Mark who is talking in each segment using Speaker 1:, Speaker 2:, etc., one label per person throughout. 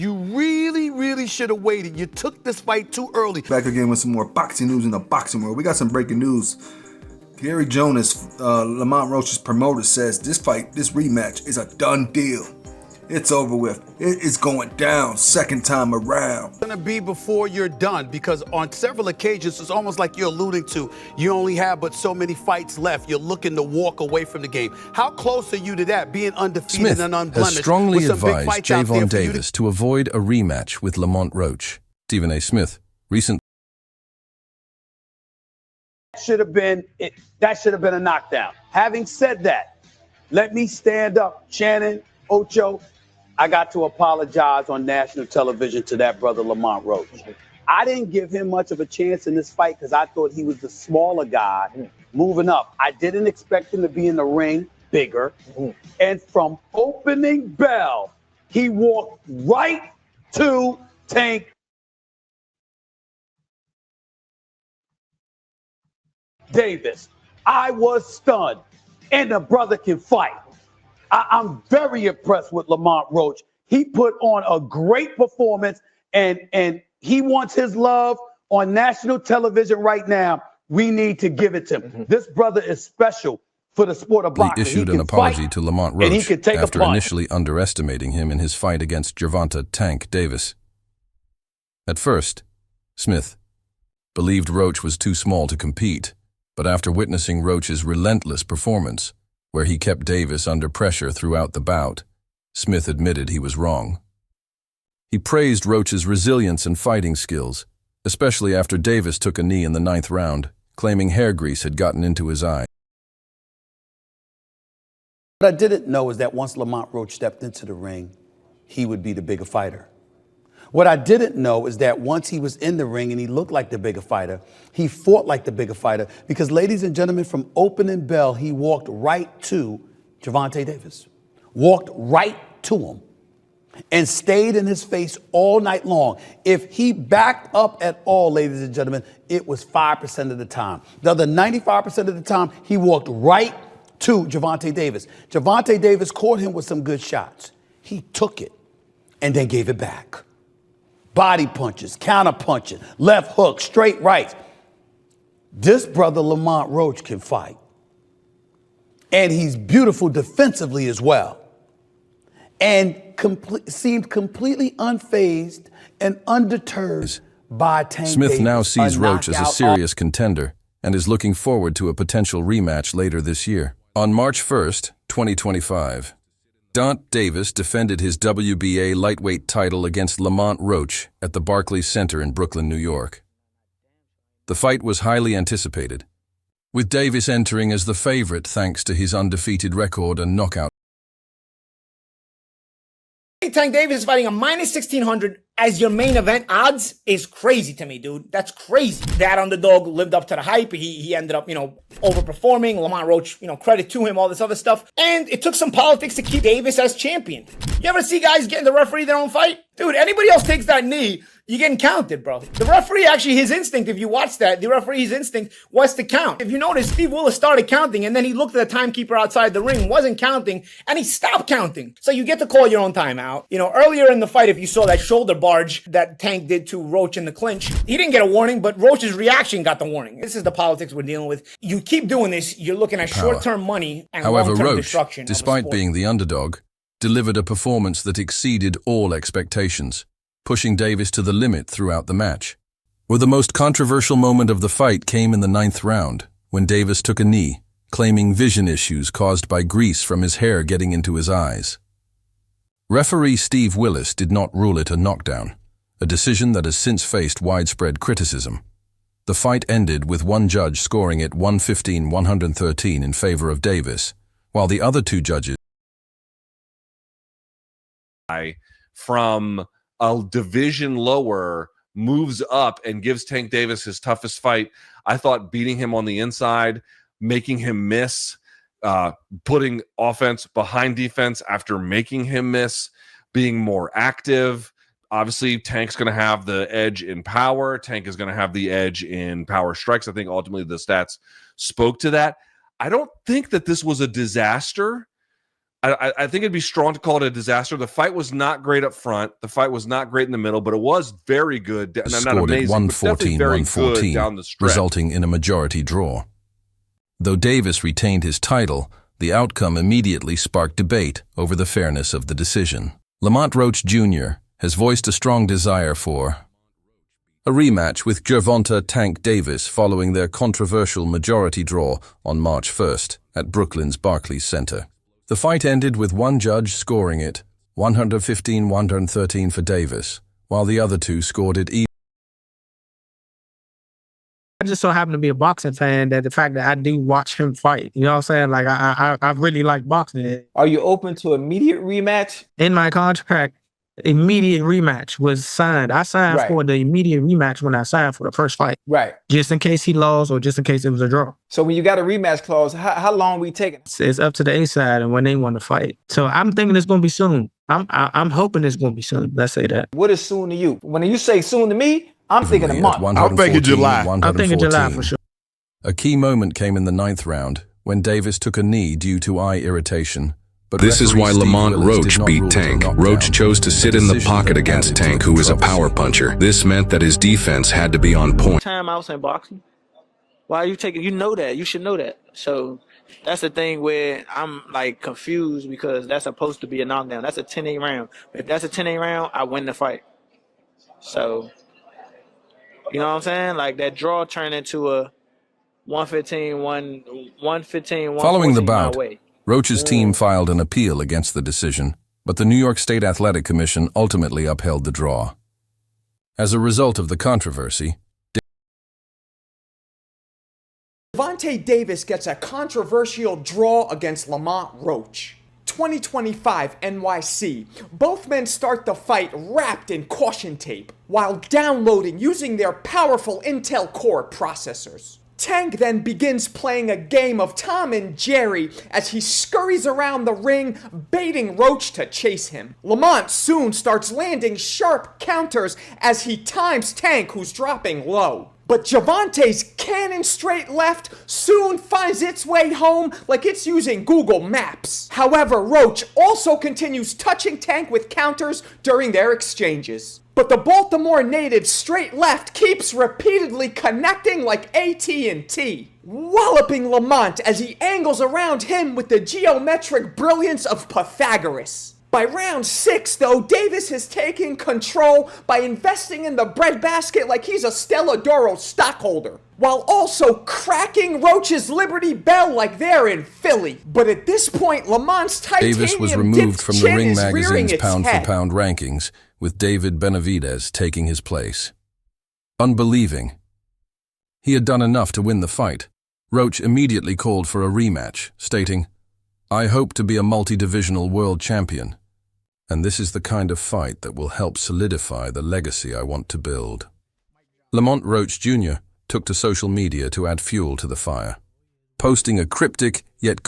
Speaker 1: You really, really should have waited. You took this fight too early.
Speaker 2: Back again with some more boxing news in the boxing world. We got some breaking news. Gary Jonas, Lamont Roach's promoter, says this rematch is a done deal. It's over with. It's going down second time around.
Speaker 1: It's going to be before you're done, because on several occasions, it's almost like you're alluding to, you only have but so many fights left. You're looking to walk away from the game. How close are you to that, being undefeated
Speaker 3: Smith
Speaker 1: and unblemished?
Speaker 3: has strongly
Speaker 1: with some big
Speaker 3: advised
Speaker 1: fights out there
Speaker 3: Gervonta
Speaker 1: for you
Speaker 3: Davis to avoid a rematch with Lamont Roach. Stephen A. Smith, recent.
Speaker 4: That should have been a knockdown. Having said that, let me stand up. Shannon, Ocho, I got to apologize on national television to that brother Lamont Roach. I didn't give him much of a chance in this fight because I thought he was the smaller guy moving up. I didn't expect him to be in the ring bigger. And from opening bell, he walked right to Tank Davis. I was stunned, and the brother can fight. I'm very impressed with Lamont Roach. He put on a great performance, and he wants his love on national television right now. We need to give it to him. This brother is special for the sport of boxing.
Speaker 3: He issued an apology to Lamont Roach after
Speaker 4: initially
Speaker 3: initially underestimating him in his fight against Gervonta "Tank" Davis. At first, Smith believed Roach was too small to compete, but after witnessing Roach's relentless performance, where he kept Davis under pressure throughout the bout, Smith admitted he was wrong. He praised Roach's resilience and fighting skills, especially after Davis took a knee in the 9th round, claiming hair grease had gotten into his eye.
Speaker 4: What I didn't know is that once Lamont Roach stepped into the ring, he would be the bigger fighter. What I didn't know is that once he was in the ring and he looked like the bigger fighter, he fought like the bigger fighter. Because, ladies and gentlemen, from opening bell, he walked right to Gervonta Davis. Walked right to him and stayed in his face all night long. If he backed up at all, ladies and gentlemen, it was 5% of the time. The other 95% of the time, he walked right to Gervonta Davis. Gervonta Davis caught him with some good shots. He took it and then gave it back. Body punches, counter punches, left hook, straight rights. This brother Lamont Roach can fight. And he's beautiful defensively as well. And seemed completely unfazed and undeterred by Tank
Speaker 3: Smith
Speaker 4: Davis,
Speaker 3: now sees Roach as a serious contender and is looking forward to a potential rematch later this year. On March 1st, 2025, Gervonta Davis defended his WBA lightweight title against Lamont Roach at the Barclays Center in Brooklyn, New York. The fight was highly anticipated, with Davis entering as the favorite thanks to his undefeated record and knockout.
Speaker 5: Tank Davis is fighting a minus 1,600 as your main event odds is crazy to me, dude. That's crazy. That underdog lived up to the hype. He ended up, overperforming. Lamont Roach, credit to him, all this other stuff. And it took some politics to keep Davis as champion. You ever see guys getting the referee their own fight? Dude, anybody else takes that knee, you're getting counted, bro. The referee, actually, his instinct, if you watch that, the referee's instinct was to count. If you notice, Steve Willis started counting, and then he looked at the timekeeper outside the ring, wasn't counting, and he stopped counting. So you get to call your own timeout. Earlier in the fight, if you saw that shoulder barge that Tank did to Roach in the clinch, he didn't get a warning, but Roach's reaction got the warning. This is the politics we're dealing with. You keep doing this, you're looking at short-term money and long-term destruction.
Speaker 3: Despite being the underdog, delivered a performance that exceeded all expectations, pushing Davis to the limit throughout the match. Where the most controversial moment of the fight came in the 9th round, when Davis took a knee, claiming vision issues caused by grease from his hair getting into his eyes. Referee Steve Willis did not rule it a knockdown, a decision that has since faced widespread criticism. The fight ended with one judge scoring it 115-113 in favor of Davis, while the other two judges
Speaker 6: from a division lower moves up and gives Tank Davis his toughest fight. I thought beating him on the inside, making him miss, putting offense behind defense after making him miss, being more active. Obviously, Tank's going to have the edge in power. Tank is going to have the edge in power strikes. I think ultimately the stats spoke to that. I don't think that this was a disaster. I think it'd be strong to call it a disaster. The fight was not great up front. The fight was not great in the middle, but it was very good. Not
Speaker 3: Scored at
Speaker 6: amazing, but definitely very good down the
Speaker 3: 114-114,
Speaker 6: stretch.
Speaker 3: resulting in a majority draw. Though Davis retained his title, the outcome immediately sparked debate over the fairness of the decision. Lamont Roach Jr. has voiced a strong desire for a rematch with Gervonta Tank Davis following their controversial majority draw on March 1st at Brooklyn's Barclays Center. The fight ended with one judge scoring it 115-113 for Davis, while the other two scored it even.
Speaker 7: I just so happen to be a boxing fan that the fact that I do watch him fight, you know what I'm saying? Like, I really like boxing.
Speaker 8: Are you open to immediate rematch?
Speaker 7: In my contract, immediate rematch was signed. I signed
Speaker 8: Right.
Speaker 7: for the immediate rematch when I signed for the first fight,
Speaker 8: Right.
Speaker 7: just in case he lost or just in case it was a draw.
Speaker 8: So when you got a rematch clause, how long we taking?
Speaker 7: It's up to the A side and when they want to fight. So I'm thinking it's going to be soon. I'm hoping it's going to be soon. Let's say that.
Speaker 8: What is soon to you? When you say soon to me, I'm thinking a month.
Speaker 1: I'm thinking July.
Speaker 7: I'm thinking July for sure.
Speaker 3: A key moment came in the 9th round when Davis took a knee due to eye irritation. But
Speaker 9: This is
Speaker 3: referee
Speaker 9: why
Speaker 3: Steve
Speaker 9: Lamont
Speaker 3: Willis did
Speaker 9: Roach
Speaker 3: not
Speaker 9: beat
Speaker 3: rule for a
Speaker 9: Tank.
Speaker 3: knockdown.
Speaker 9: Roach chose to
Speaker 3: A
Speaker 9: sit in the
Speaker 3: decision
Speaker 9: pocket
Speaker 3: that
Speaker 9: against
Speaker 3: added to
Speaker 9: Tank,
Speaker 3: the
Speaker 9: who is a
Speaker 3: controversy.
Speaker 9: power puncher. This meant that his defense had to be on point.
Speaker 10: Timeouts in boxing. Why are you taking? You know that. You should know that. So that's the thing where I'm like confused because that's supposed to be a knockdown. That's a 10-8 round. If that's a 10-8 round, I win the fight. So you know what I'm saying? Like that draw turned into a 115.
Speaker 3: Following the
Speaker 10: 114 my
Speaker 3: bout,
Speaker 10: way.
Speaker 3: Roach's team filed an appeal against the decision, but the New York State Athletic Commission ultimately upheld the draw. As a result of the controversy,
Speaker 11: Gervonta Davis gets a controversial draw against Lamont Roach. 2025 NYC. Both men start the fight wrapped in caution tape while downloading using their powerful Intel Core processors. Tank then begins playing a game of Tom and Jerry as he scurries around the ring, baiting Roach to chase him. Lamont soon starts landing sharp counters as he times Tank, who's dropping low. But Gervonta's cannon straight left soon finds its way home like it's using Google Maps. However, Roach also continues touching Tank with counters during their exchanges. But the Baltimore native straight left keeps repeatedly connecting like AT&T, walloping Lamont as he angles around him with the geometric brilliance of Pythagoras. By round 6, though, Davis has taken control by investing in the breadbasket like he's a Stella Doro stockholder, while also cracking Roach's Liberty Bell like they're in Philly. But at this point, Lamont's
Speaker 3: Davis was
Speaker 11: titanium
Speaker 3: removed
Speaker 11: dipped
Speaker 3: from the
Speaker 11: chin
Speaker 3: Ring
Speaker 11: is rearing
Speaker 3: magazine's
Speaker 11: its head.
Speaker 3: pound-for-pound rankings, with David Benavidez taking his place. Unbelieving. He had done enough to win the fight. Roach immediately called for a rematch, stating, "I hope to be a multi-divisional world champion, and this is the kind of fight that will help solidify the legacy I want to build." Lamont Roach Jr. took to social media to add fuel to the fire, posting a cryptic yet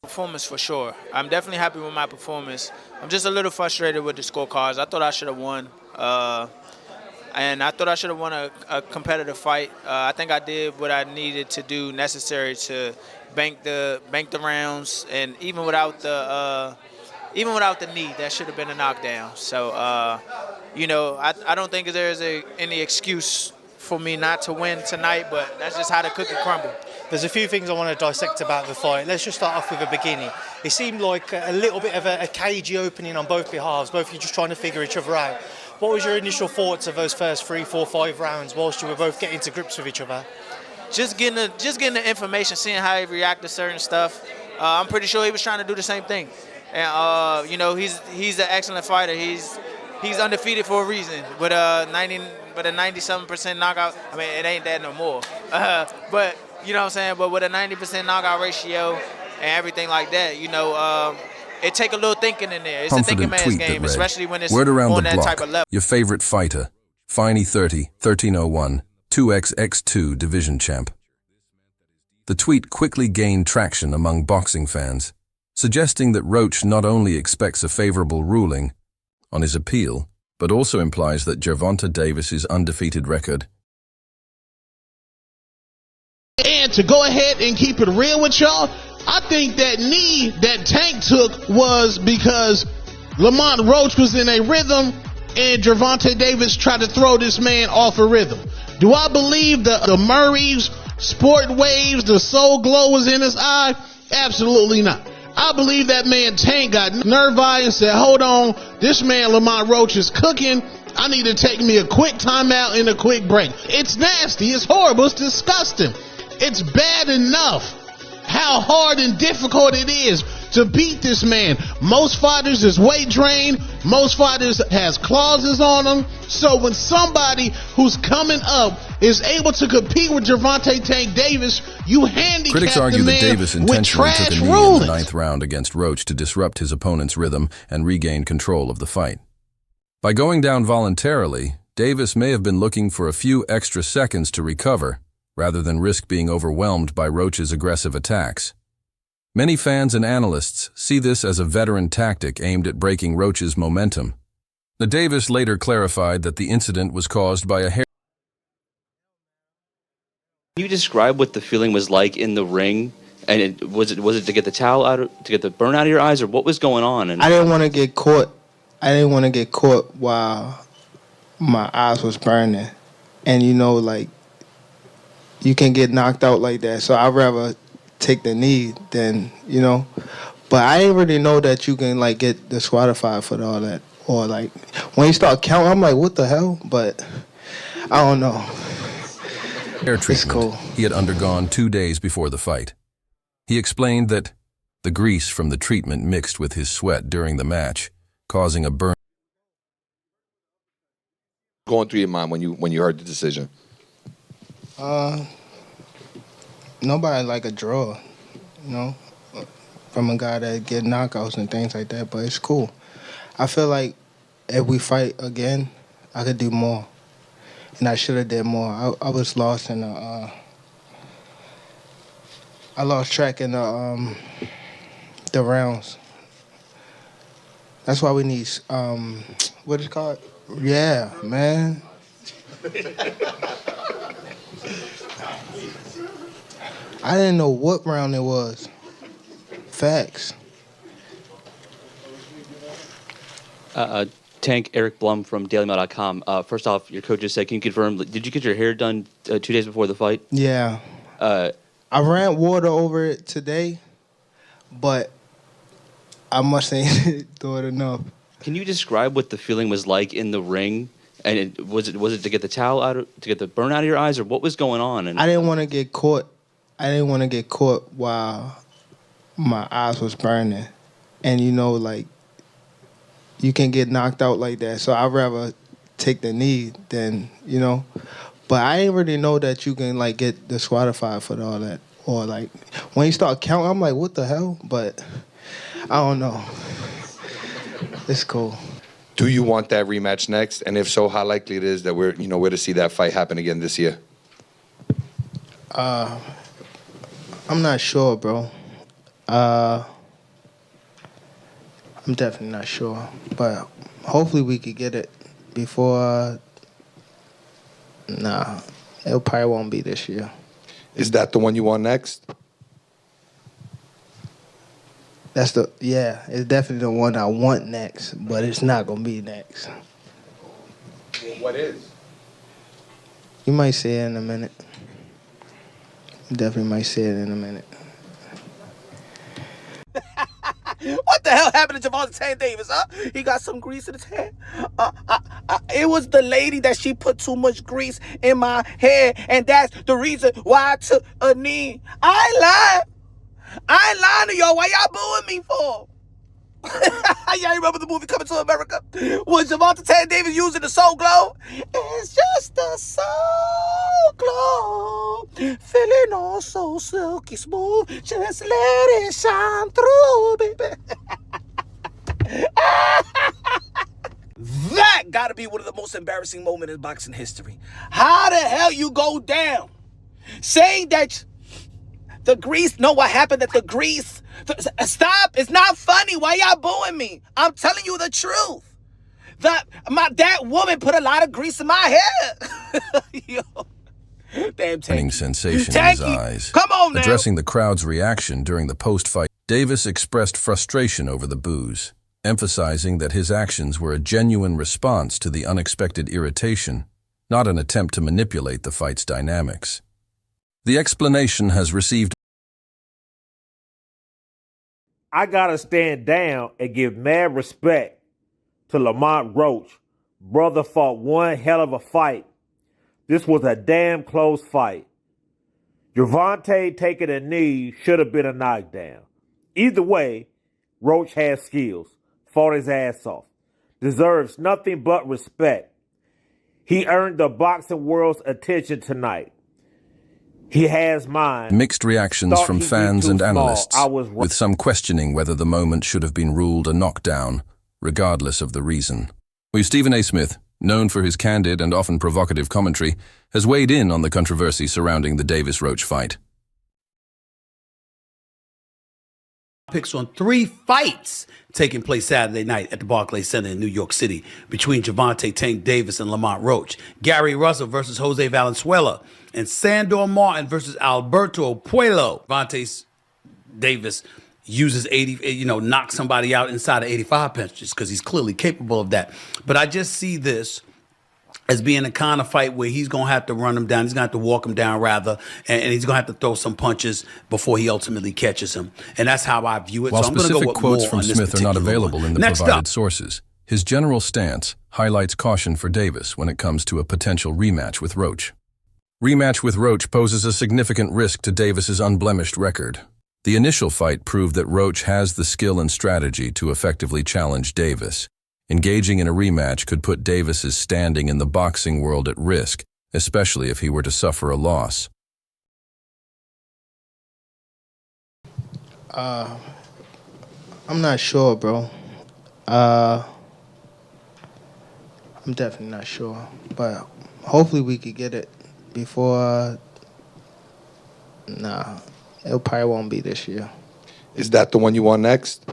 Speaker 10: Performance for sure. I'm definitely happy with my performance. I'm just a little frustrated with the scorecards. I thought I should have won. And I thought I should have won a competitive fight. I think I did what I needed to do necessary to bank the rounds, and even without the knee, that should have been a knockdown. So I don't think there's any excuse for me not to win tonight, but that's just how the cookie crumbled.
Speaker 12: There's a few things I want to dissect about the fight. Let's just start off with the beginning. It seemed like a little bit of a cagey opening on both behalves. Both of you just trying to figure each other out. What was your initial thoughts of those first 3, 4, 5 rounds whilst you were both getting to grips with each other?
Speaker 10: Just getting the information, seeing how he react to certain stuff. I'm pretty sure he was trying to do the same thing. And he's an excellent fighter. He's undefeated for a reason. With a 97% knockout. I mean, it ain't that no more. But you know what I'm saying. But with a 90% knockout ratio and everything like that, it take a little thinking in there. It's a thinking man's game, especially when it's
Speaker 3: word around
Speaker 10: on
Speaker 3: the
Speaker 10: that
Speaker 3: block,
Speaker 10: type of level.
Speaker 3: your favorite fighter, Finey 30, 1301, 2XX2 division champ. The tweet quickly gained traction among boxing fans, suggesting that Roach not only expects a favorable ruling on his appeal, but also implies that Gervonta Davis's undefeated record.
Speaker 13: And to go ahead and keep it real with y'all, I think that knee that Tank took was because Lamont Roach was in a rhythm and Gervonta Davis tried to throw this man off a rhythm. Do I believe the Murrays, Sport Waves, the Soul Glow was in his eye? Absolutely not. I believe that man Tank got nerve-eye and said, hold on, this man Lamont Roach is cooking. I need to take me a quick timeout and a quick break. It's nasty. It's horrible. It's disgusting. It's bad enough how hard and difficult it is to beat this man. Most fighters is weight drained. Most fighters has clauses on them. So when somebody who's coming up is able to compete with Gervonta Tank Davis, you handicap
Speaker 3: Critics
Speaker 13: the
Speaker 3: argue
Speaker 13: man
Speaker 3: that Davis
Speaker 13: with
Speaker 3: intentionally
Speaker 13: trash
Speaker 3: took a knee in
Speaker 13: rulings.
Speaker 3: the ninth round against Roach to disrupt his opponent's rhythm and regain control of the fight. By going down voluntarily, Davis may have been looking for a few extra seconds to recover, rather than risk being overwhelmed by Roach's aggressive attacks. Many fans and analysts see this as a veteran tactic aimed at breaking Roach's momentum. The Davis later clarified that the incident was caused by a hair.
Speaker 14: Can you describe what the feeling was like in the ring? And was it to get the towel out, to get the burn out of your eyes, or what was going on? And
Speaker 7: I didn't want to get caught. I didn't want to get caught while my eyes was burning. And you know, like, you can get knocked out like that. So I'd rather take the knee than, you know. But I didn't really know that you can, like, get disqualified for all that. Or, like, when you start counting, I'm like, what the hell? But I don't know.
Speaker 3: Hair treatment he had undergone 2 days before the fight. He explained that the grease from the treatment mixed with his sweat during the match, causing a burn.
Speaker 15: Going through your mind when you heard the decision?
Speaker 7: Nobody like a draw, you know, from a guy that get knockouts and things like that, but it's cool. I feel like if we fight again, I could do more, and I should have did more. I was lost in the, I lost track in the rounds. That's why we need, what is it called? Yeah, man. I didn't know what round it was. Facts.
Speaker 14: Tank, Eric Blum from DailyMail.com. First off, your coach just said, can you confirm, did you get your hair done 2 days before the fight?
Speaker 7: Yeah. I ran water over it today, but I must ain't do it enough.
Speaker 14: Can you describe what the feeling was like in the ring? And was it to get the towel out, to get the burn out of your eyes, or what was going on? And
Speaker 7: I didn't want to get caught. I didn't want to get caught while my eyes was burning. And, you know, like, you can get knocked out like that. So I'd rather take the knee than, you know. But I didn't really know that you can, like, get disqualified for all that. Or, like, when you start counting, I'm like, what the hell? But I don't know. It's cool.
Speaker 15: Do you want that rematch next? And if so, how likely it is that we're to see that fight happen again this year?
Speaker 7: I'm not sure, bro. I'm definitely not sure. But hopefully we could get it before... Nah, it probably won't be this year.
Speaker 15: Is that the one you want next?
Speaker 7: It's definitely the one I want next, but it's not going to be next.
Speaker 15: What is?
Speaker 7: You might see it in a minute. You definitely might see it in a minute.
Speaker 16: What the hell happened to Gervonta Tank Davis, huh? He got some grease in his hair. It was the lady that she put too much grease in my hair, and that's the reason why I took a knee. I ain't lying to y'all. Why y'all booing me for? Y'all remember the movie Coming to America? Was Gervonta Tank Davis using the Soul Glow? It's just the Soul Glow, feeling all so silky smooth. Just let it shine through, baby. That gotta be one of the most embarrassing moments in boxing history. How the hell you go down saying that the grease, know what happened at the grease? Stop, it's not funny. Why y'all booing me? I'm telling you the truth. That woman put a lot of grease in my hair. Yo. Damn
Speaker 3: Shining
Speaker 16: Tanky.
Speaker 3: sensation in his
Speaker 16: Tanky,
Speaker 3: eyes.
Speaker 16: come on now.
Speaker 3: Addressing the crowd's reaction during the post-fight, Davis expressed frustration over the boos, emphasizing that his actions were a genuine response to the unexpected irritation, not an attempt to manipulate the fight's dynamics. The explanation has received.
Speaker 17: I gotta stand down and give mad respect to Lamont Roach. Brother fought one hell of a fight. This was a damn close fight. Gervonta taking a knee should have been a knockdown. Either way, Roach has skills, fought his ass off, deserves nothing but respect. He earned the boxing world's attention tonight. He has mine.
Speaker 3: Mixed reactions from fans and analysts, with some questioning whether the moment should have been ruled a knockdown, regardless of the reason. Stephen A. Smith, known for his candid and often provocative commentary, has weighed in on the controversy surrounding the Davis-Roach fight.
Speaker 4: Picks on 3 fights taking place Saturday night at the Barclays Center in New York City between Gervonta Tank Davis and Lamont Roach, Gary Russell versus Jose Valenzuela, and Sandor Martin versus Alberto Puello. Gervonta Davis uses knocks somebody out inside of 85 punches because he's clearly capable of that. But I just see this as being a kind of fight where he's going to have to run him down. He's going to have to walk him down, rather, and he's going to have to throw some punches before he ultimately catches him. And that's how I view it.
Speaker 3: While
Speaker 4: so I'm going to
Speaker 3: specific
Speaker 4: go with
Speaker 3: quotes
Speaker 4: more
Speaker 3: from
Speaker 4: on this
Speaker 3: Smith are not
Speaker 4: particular
Speaker 3: available
Speaker 4: one.
Speaker 3: in the
Speaker 4: Next
Speaker 3: provided
Speaker 4: up.
Speaker 3: sources, his general stance highlights caution for Davis when it comes to a potential rematch with Roach. Rematch with Roach poses a significant risk to Davis's unblemished record. The initial fight proved that Roach has the skill and strategy to effectively challenge Davis. Engaging in a rematch could put Davis's standing in the boxing world at risk, especially if he were to suffer a loss.
Speaker 7: I'm not sure, bro. I'm definitely not sure, but hopefully we could get it before. Nah, it probably won't be this year.
Speaker 15: Is that the one you want next?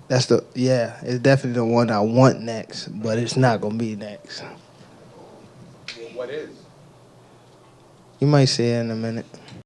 Speaker 7: It's definitely the one I want next, but it's not gonna be next.
Speaker 15: What is?
Speaker 7: You might see it in a minute.